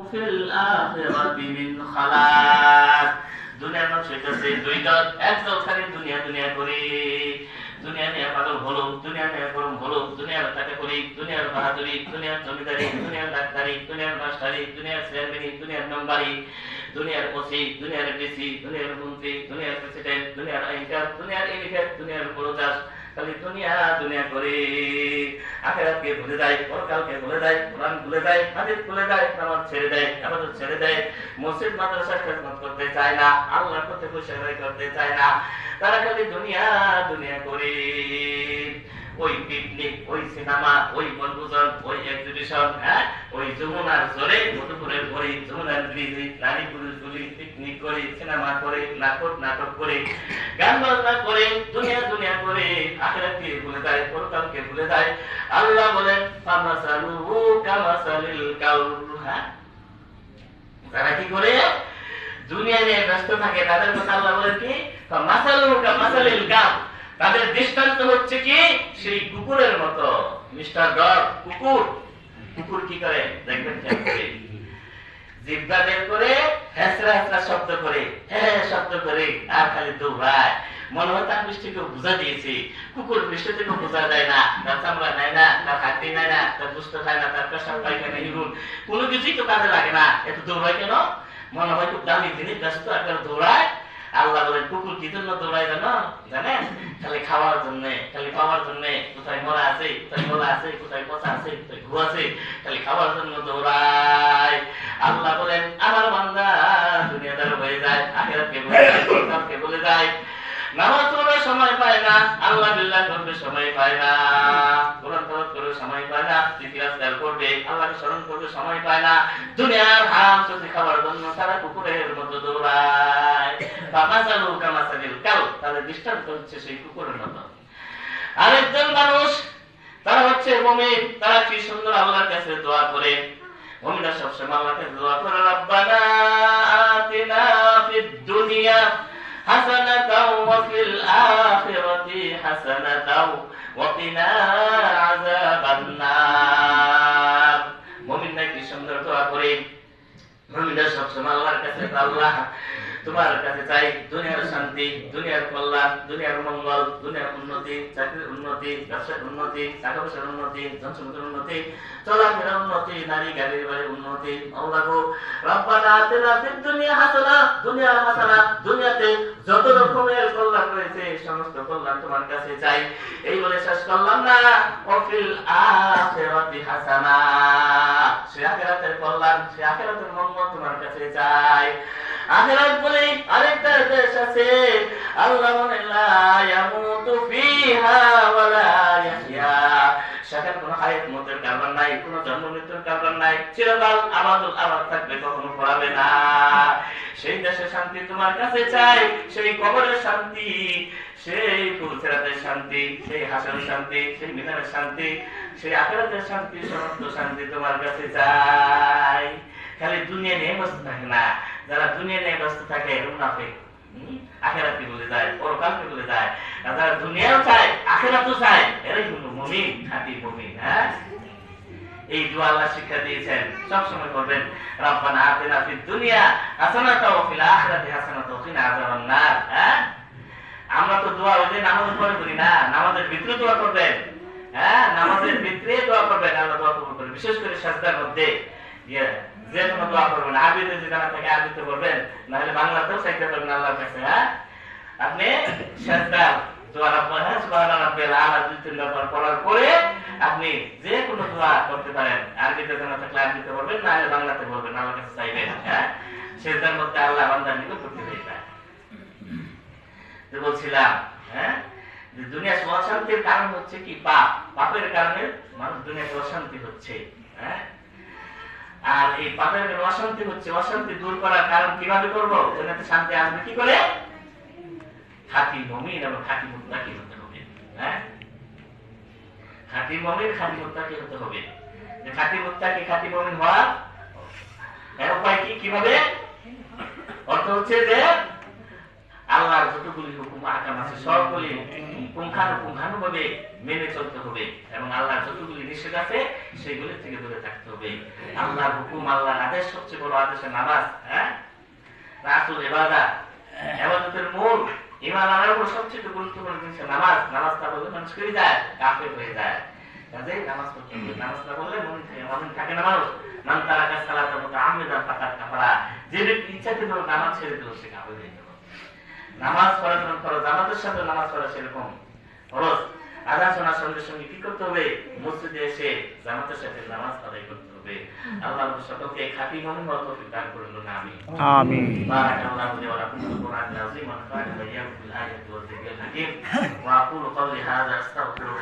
Feel আখিরাতি মিন খালাক। দুনিয়ার মানুষের কাছে দুই দল, এক দল খালি দুনিয়া দুনিয়া করে, দুনিয়া নিয়ে পাগল হলো, দুনিয়া নিয়ে গরম হলো, দুনিয়ার টাকা করি, দুনিয়ার বাহাদুরি, দুনিয়ার জমিদারি, দুনিয়ার ডাক্তারি, দুনিয়ার মাস্টারি, দুনিয়ার চেয়ারম্যানি, দুনিয়ার মেম্বারি, দুনিয়ার ওসি, দুনিয়ার ডিসি, দুনিয়ার মন্ত্রী, দুনিয়ার প্রেসিডেন্ট, দুনিয়ার আইনকার, দুনিয়ার এলিফেট, দুনিয়ার প্রজাস, খালি দুনিয়া দুনিয়া করে আখিরাতকে ভুলে যায়, পরকালকে ভুলে যায়, কোরআন ভুলে যায়, হাদিস ভুলে যায়, নামাজ ছেড়ে দেয়, ইবাদত ছেড়ে দেয়, মসজিদ মাদ্রাসার খেদমত করতে চায় না, আল্লাহর পথে খুশি করতে চায় না, তারা খালি দুনিয়া দুনিয়া করে। ওই পিকনিক, ওই সিনেমা, ওই বনভোজন, ওই এক্সিবিশন, ওই যমুনার জোরে, মধুপুরের ভরে, যমুনার ব্রিজে নারী পুরুষগুলি পিকনিক করে, সিনেমা করে, নাটক করে, গান বাজনা করে, দুনিয়া দুনিয়া করে আখিরাতকে ভুলে যায়, পরকালকে ভুলে যায়। আল্লাহ বলেন ফামাসালুহু কামাসালিল কাউল। তারা কি করে দুনিয়া নিয়ে ব্যস্ত থাকে, তাদের কথা আল্লাহ বলেন কি ফামাসালুহু কামাসালিল কাউল। তাদের দৃষ্টান্ত হচ্ছে কি সেই কুকুরের মতো। মিস্টার ডগ, কুকুর, কুকুর কি করে দেখবেন, জিহ্বা বের করে হেসরা হেসরা শব্দ করে, হ্যাঁ শব্দ করে, আর খালি দৌড়ায়। মনে হয় তার বৃষ্টিকে বোঝা দিয়েছি। কুকুর বৃষ্টি থেকে বোঝা যায় না, তার চামড়া নেয় না, তার হাড্ডি নেয় না, তার বুঝতে খায় না, তার পেশাব পায়খানা ইউরিন কোনো কিছুই তো কাজে লাগে না, এত দৌড়ায় কেন? মনে হয় খুব দামি জিনিস ব্যস্ত আকার দৌড়ায়। আল্লাহ বলেন কুকুর কি জন্য দৌড়ায় জানো? জানেন? খালি খাওয়ার জন্য, খালি পাওয়ার জন্য। কোথায় মরা আছে, কোথায় মরা আছে, কোথায় পচা আছে, কোথায় ঘু আছে, খালি খাওয়ার জন্য দৌড়ায়। আল্লাহ বলেন আমার বান্দা দুনিয়াদার হয়ে যায়, আখিরাতকে ভুলে যায়, পরকালকে ভুলে যায়, নামাজ পড়ার সময় পায় না, আল্লাহ বিল্লাহ করবে সময় পায় না, কোরআন তেলাওয়াত করবে সময় পায় না, জিকির আজকার করবে, আল্লাহকে স্মরণ করবে সময় পায় না, দুনিয়ার হারাম সবজি খাওয়ার জন্য তারা কুকুরের মতো দৌড়ায়। ফামাসালু কামাসালিল কাল, তাদের দৃষ্টান্ত হচ্ছে সেই কুকুরের মতো। আরেকজন মানুষ, তারা হচ্ছে মুমিন, তারা কি সুন্দর আল্লাহর কাছে দোয়া করে। মুমিনরা সবসময় আল্লাহর কাছে দোয়া করে রাব্বানা আতিনা ফিদ দুনিয়া হাসানাতাও ওয়া ফিল আখিরাতি হাসানাতাও ওয়া কিনা আযাবান নার। মুমিনরা কি সুন্দর দোয়া করে। মুমিনরা সবসময় আল্লাহর কাছে, আল্লাহ তোমার কাছে চাই দুনিয়ার শান্তি, দুনিয়ার কল্যাণ, দুনিয়ার মঙ্গল, দুনিয়ার উন্নতি, চাকরির উন্নতি, ব্যবসার উন্নতি, টাকা পয়সার উন্নতি, জনসংখ্যার উন্নতি, চলাফেরার উন্নতি, নারী গাড়ির বাড়ির উন্নতি। আল্লাহ গো রব্বানা আতিনা ফিদ দুনিয়া হাসানা, দুনিয়া হাসানা, দুনিয়াতে যত রকমের কল্যাণ রয়েছে সমস্ত কল্যাণ তোমার কাছে চাই। এই বলে শেষ করলাম না, ওয়াফিল আখিরাতি হাসানা, সে আখিরাতের কল্যাণ, সে আখিরাতের মঙ্গল তোমার কাছে চাই। আখিরাত বলে আরেকটা দেশ আছে, আল্লাহ বলেন লা ইয়ামুতু ফিহা ওয়া লা ইয়াহইয়া, সেখানে কোনো হায়াত মতের কারণ নাই, কোনো জন্ম মৃত্যুর কারণ নাই, চিরকাল আবাদুল আবাদ থাকবে, কখনো পড়াবে না। সেই দেশের শান্তি তোমার কাছে চাই, সেই কবরের শান্তি, সেই ফুলসেরাতের শান্তি, সেই হাসরের শান্তি, সেই মিজানের শান্তি, সেই আখিরাতের শান্তি, সমস্ত শান্তি তোমার কাছে চাই। খালি দুনিয়া নিয়ে ব্যস্ত থাকে না, যারা দুনিয়া নিয়ে ব্যস্ত থাকে মুনাফিক, আখিরাতকে ভুলে যায়, পরকালকে ভুলে যায়। যারা দুনিয়াও চায় আখিরাতও চায়, এরাই হলো মুমিন, খাঁটি মুমিন। এই দোয়া আল্লাহ শিক্ষা দিয়েছেন, সব সময় করবেন রব্বানা আতিনা ফিদ দুনিয়া হাসানাতাও ওয়া ফিল আখিরাতি হাসানাতাও ওয়া কিনা আযাবান নার। আমরা তো দোয়া ওই যে নামাজের পরে করি না, নামাজের ভিতরে দোয়া করবেন। নামাজের ভিতরে দোয়া করবেন, আল্লাহ দোয়া কবুল করবেন। বিশেষ করে সাজদার মধ্যে যে কোনো দোয়া করবেন, আরবিতে যদি জানা থাকে আরবিতে করবেন, নাহলে বাংলাতেও চাইতে পারবেন আল্লাহর কাছে। আপনি সাজদার দোয়া সুবহান রাব্বিল আলা 2-3 বার পড়ার পরে আপনি যে কোনো দোয়া করতে পারেন, আরবিতে জানা থাকলে আরবিতে করবেন, নাহলে বাংলাতে বলবেন, আল্লাহর কাছে চাইবেন। সাজদার মধ্যে আল্লাহ বান্দার নিকট করতে দেয়। তো বলছিলাম যে দুনিয়ার অশান্তির কারণ হচ্ছে কি পাপ, পাপের কারণে মানুষ দুনিয়াতে অশান্তি হচ্ছে। আর এই পাপের অশান্তি হচ্ছে, অশান্তি দূর করার কারণ কিভাবে করবো, দুনিয়াতে শান্তি আসবে কি করে? খাঁটি মুমিন এবং খাঁটি মুত্তাকি হতে হবে। খাঁটি মুমিন, খাঁটি মুত্তাকি হতে হবে। যে খাঁটি মুত্তাকি, খাঁটি মুমিন হওয়ার উপায় কি, কিভাবে? অর্থ হচ্ছে যে আল্লাহর যত যতগুলি হুকুম আহকাম আছে সবগুলি পুঙ্খানুপুঙ্খানুভাবে মেনে চলতে হবে এবং আল্লাহর যতগুলি নিষেধ আছে সেগুলি থেকে দূরে থাকতে হবে। আল্লাহর হুকুম, আল্লাহর আদেশ, সবচেয়ে বড় আদেশ নামাজ। হ্যাঁ, রাসূল ইবাদত, ইবাদতের মূল ঈমান আনার উপর সবচেয়ে গুরুত্বপূর্ণ জিনিস নামাজ। নামাজ না পড়লে মানুষ হয়ে যায়, কাফের হয়ে যায়। কাজেই নামাজ পড়তে হবে। নামাজ না পড়লে মমিন থাকে না মানুষ। মান তারাকা সালাতা মুতাআম্মিদান ফাকাদ কাফারা। যে ব্যক্তি ইচ্ছাকৃত নামাজ ছেড়ে দিল সে কাফের হয়ে গেল। নামাজ পড়ার ফরজ, জামাতের সাথে নামাজ পড়া সেরকম ফরজ। আযান শোনার সঙ্গে সঙ্গে কি করতে হবে? মসজিদে এসে জামাতের সাথে নামাজ আদায় করতে হবে। আল্লাহ সকলকে খাঁটি মুমিন হওয়ার তৌফিক দান করুন, আমিন। আমিন। বারাকাল্লাহু লি ওয়া লাকুম ফিল কুরআনিল আযীম ওয়া নাফা'নি ওয়া ইয়্যাকুম বিল আয়াতি ওয়াজ যিকরিল হাকীম ওয়া আকুলু কওলি হাযা আস্তাগফিরুল্লাহ।